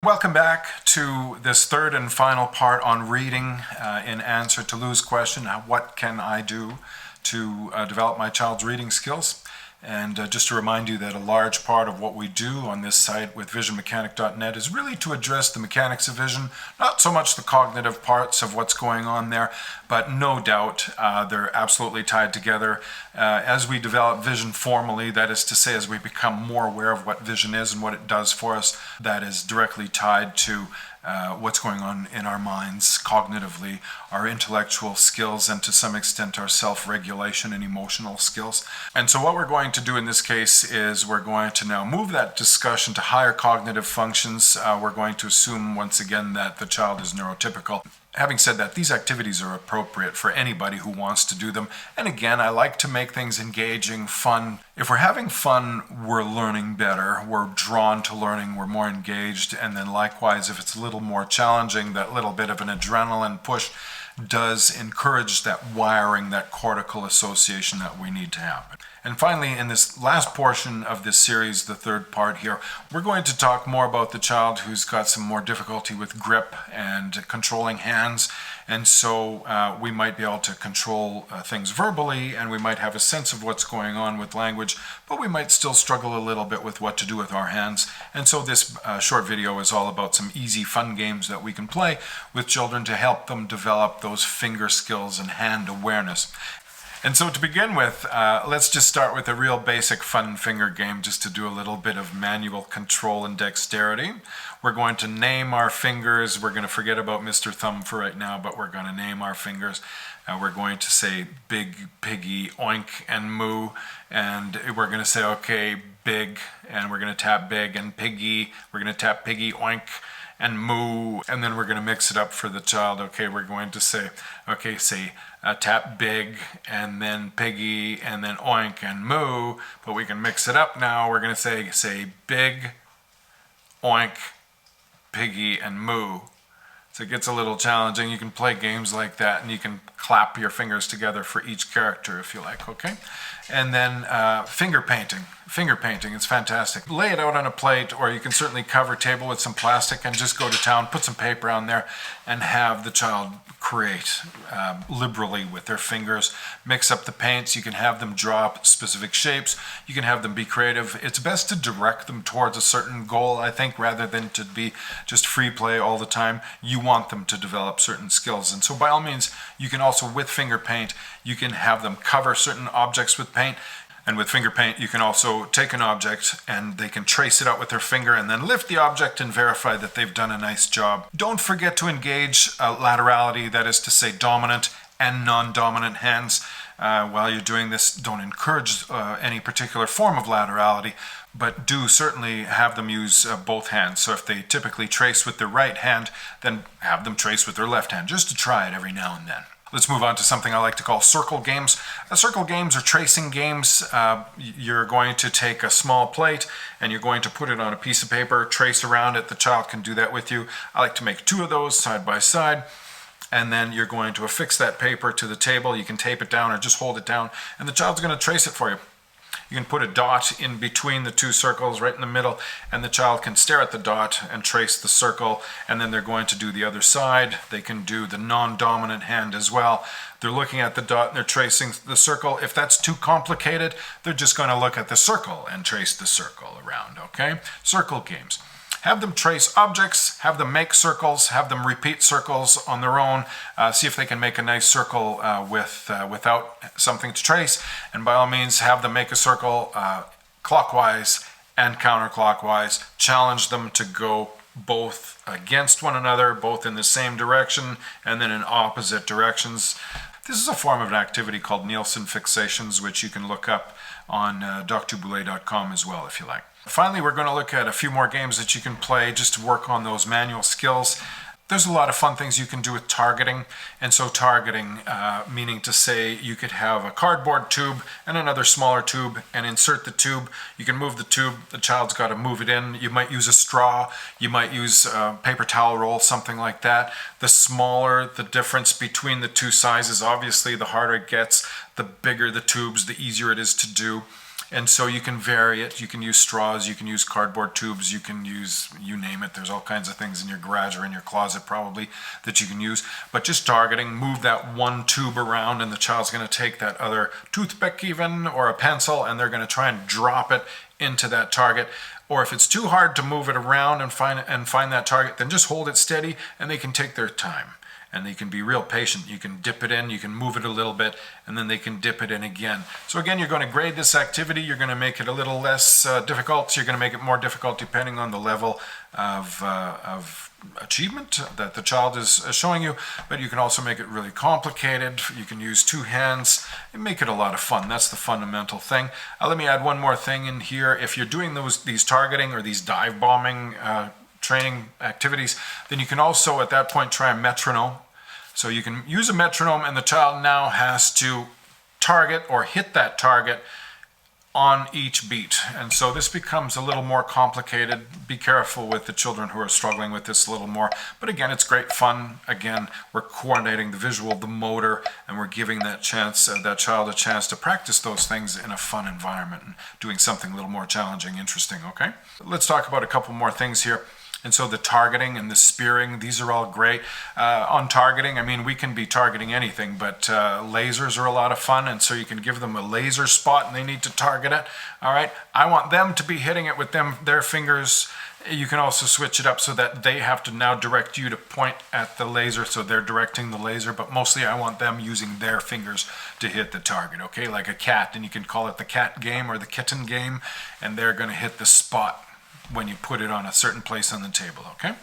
Welcome back to this third and final part on reading in answer to Lou's question, what can I do to develop my child's reading skills? And just to remind you that a large part of what we do on this site with visionmechanic.net is really to address the mechanics of vision, not so much the cognitive parts of what's going on there, but no doubt they're absolutely tied together. As we develop vision formally, that is to say, as we become more aware of what vision is and what it does for us, that is directly tied to what's going on in our minds cognitively, our intellectual skills, and to some extent our self-regulation and emotional skills. And so what we're going to do in this case is we're going to now move that discussion to higher cognitive functions. We're going to assume once again that the child is neurotypical. Having said that, these activities are appropriate for anybody who wants to do them. And again, I like to make things engaging, fun. If we're having fun, we're learning better. We're drawn to learning. We're more engaged. And then likewise, if it's a little more challenging, that little bit of an adrenaline push does encourage that wiring, that cortical association that we need to have. And finally, in this last portion of this series, the third part here, we're going to talk more about the child who's got some more difficulty with grip and controlling hands. And so we might be able to control things verbally, and we might have a sense of what's going on with language, but we might still struggle a little bit with what to do with our hands. And so this short video is all about some easy, fun games that we can play with children to help them develop those finger skills and hand awareness. And so to begin with, let's just start with a real basic fun finger game just to do a little bit of manual control and dexterity. We're going to name our fingers. We're going to forget about Mr. Thumb for right now, but we're going to name our fingers. We're going to say big, piggy, oink, and moo. And we're going to say, okay, big, and we're going to tap big, and piggy. We're going to tap piggy, oink, and moo. And then we're going to mix it up for the child. Okay, we're going to say, okay, say tap big, and then piggy, and then oink, and moo. But we can mix it up now. We're going to say big, oink, piggy, and moo. So it gets a little challenging. You can play games like that, and you can clap your fingers together for each character if you like, okay? And then finger painting. Finger painting, it's fantastic. Lay it out on a plate, or you can certainly cover a table with some plastic and just go to town, put some paper on there, and have the child create liberally with their fingers. Mix up the paints. You can have them draw specific shapes. You can have them be creative. It's best to direct them towards a certain goal, I think, rather than to be just free play all the time. You want them to develop certain skills. And so by all means, you can also, with finger paint, you can have them cover certain objects with paint. And with finger paint, you can also take an object and they can trace it out with their finger and then lift the object and verify that they've done a nice job. Don't forget to engage laterality, that is to say dominant and non-dominant hands. While you're doing this, don't encourage any particular form of laterality, but do certainly have them use both hands. So if they typically trace with their right hand, then have them trace with their left hand, just to try it every now and then. Let's move on to something I like to call circle games. Circle games are tracing games. You're going to take a small plate and you're going to put it on a piece of paper, trace around it. The child can do that with you. I like to make 2 of those side by side. And then you're going to affix that paper to the table. You can tape it down or just hold it down, and the child's going to trace it for you. You can put a dot in between the 2 circles right in the middle, and the child can stare at the dot and trace the circle, and then they're going to do the other side. They can do the non-dominant hand as well. They're looking at the dot and they're tracing the circle. If that's too complicated, they're just going to look at the circle and trace the circle around, okay? Circle games. Have them trace objects, have them make circles, have them repeat circles on their own, see if they can make a nice circle without something to trace, and by all means have them make a circle clockwise and counterclockwise. Challenge them to go both against one another, both in the same direction and then in opposite directions. This is a form of an activity called Nielsen fixations, which you can look up on drboulet.com as well if you like. Finally, we're going to look at a few more games that you can play just to work on those manual skills. There's a lot of fun things you can do with targeting. And so targeting, meaning to say you could have a cardboard tube and another smaller tube and insert the tube. You can move the tube. The child's got to move it in. You might use a straw. You might use a paper towel roll, something like that. The smaller the difference between the 2 sizes, obviously, the harder it gets. The bigger the tubes, the easier it is to do. And so you can vary it. You can use straws, you can use cardboard tubes, you can use, you name it. There's all kinds of things in your garage or in your closet probably that you can use. But just targeting, move that one tube around and the child's going to take that other toothpick even or a pencil and they're going to try and drop it into that target. Or if it's too hard to move it around and find that target, then just hold it steady and they can take their time. And they can be real patient. You can dip it in, you can move it a little bit, and then they can dip it in again. So again, you're going to grade this activity. You're going to make it a little less difficult. So you're going to make it more difficult depending on the level of achievement that the child is showing you. But you can also make it really complicated. You can use two hands and make it a lot of fun. That's the fundamental thing. Let me add one more thing in here. If you're doing these targeting or these dive bombing training activities, then you can also at that point try a metronome. So you can use a metronome and the child now has to target or hit that target on each beat. And so this becomes a little more complicated. Be careful with the children who are struggling with this a little more. But again, it's great fun. Again, we're coordinating the visual, the motor, and we're giving that child a chance to practice those things in a fun environment and doing something a little more challenging, interesting, okay? Let's talk about a couple more things here. And so the targeting and the spearing, these are all great. On targeting, I mean, we can be targeting anything, but lasers are a lot of fun. And so you can give them a laser spot and they need to target it. All right. I want them to be hitting it with their fingers. You can also switch it up so that they have to now direct you to point at the laser. So they're directing the laser, but mostly I want them using their fingers to hit the target. Okay. Like a cat, and you can call it the cat game or the kitten game, and they're going to hit the spot when you put it on a certain place on the table, okay?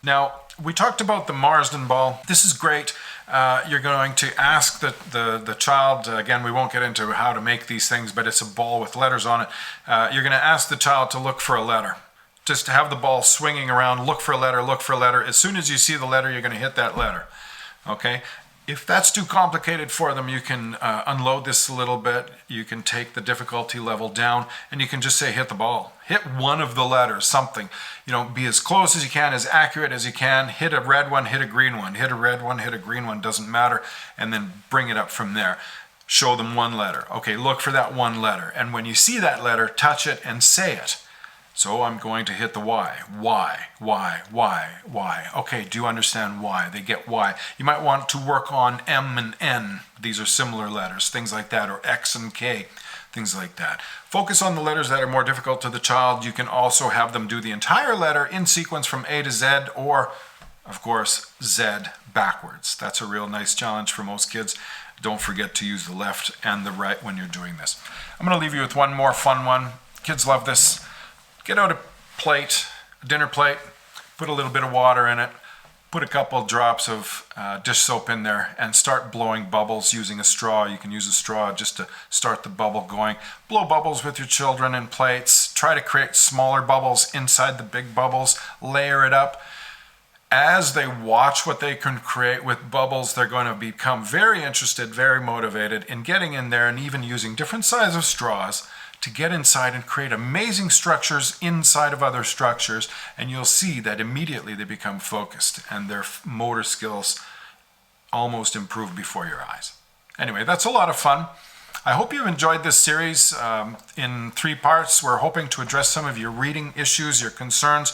Now, we talked about the Marsden Ball. This is great. You're going to ask the child, again, we won't get into how to make these things, but it's a ball with letters on it. You're going to ask the child to look for a letter. Just to have the ball swinging around, look for a letter, look for a letter. As soon as you see the letter, you're going to hit that letter, okay? If that's too complicated for them, you can unload this a little bit. You can take the difficulty level down and you can just say, hit the ball. Hit one of the letters, something. You know, be as close as you can, as accurate as you can. Hit a red one, hit a green one. Hit a red one, hit a green one, doesn't matter. And then bring it up from there. Show them one letter. Okay, look for that one letter. And when you see that letter, touch it and say it. So I'm going to hit the Y. Y, Y, Y, Y. Okay, do you understand Y? They get Y. You might want to work on M and N. These are similar letters, things like that, or X and K, things like that. Focus on the letters that are more difficult to the child. You can also have them do the entire letter in sequence from A to Z, or, of course, Z backwards. That's a real nice challenge for most kids. Don't forget to use the left and the right when you're doing this. I'm going to leave you with one more fun one. Kids love this. Get out a plate, a dinner plate, put a little bit of water in it, put a couple drops of dish soap in there, and start blowing bubbles using a straw. You can use a straw just to start the bubble going. Blow bubbles with your children in plates. Try to create smaller bubbles inside the big bubbles. Layer it up. As they watch what they can create with bubbles, they're going to become very interested, very motivated in getting in there and even using different sizes of straws to get inside and create amazing structures inside of other structures, and you'll see that immediately they become focused and their motor skills almost improve before your eyes. Anyway, that's a lot of fun. I hope you've enjoyed this series in 3 parts. We're hoping to address some of your reading issues, your concerns.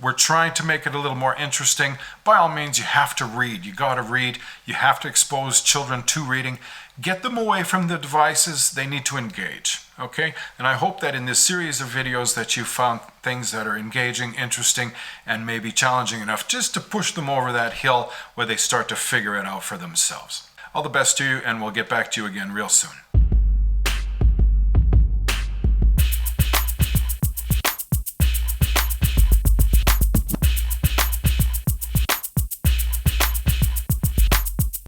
We're trying to make it a little more interesting. By all means, you have to read. You got to read. You have to expose children to reading. Get them away from the devices. They need to engage. Okay? And I hope that in this series of videos that you found things that are engaging, interesting, and maybe challenging enough just to push them over that hill where they start to figure it out for themselves. All the best to you, and we'll get back to you again real soon.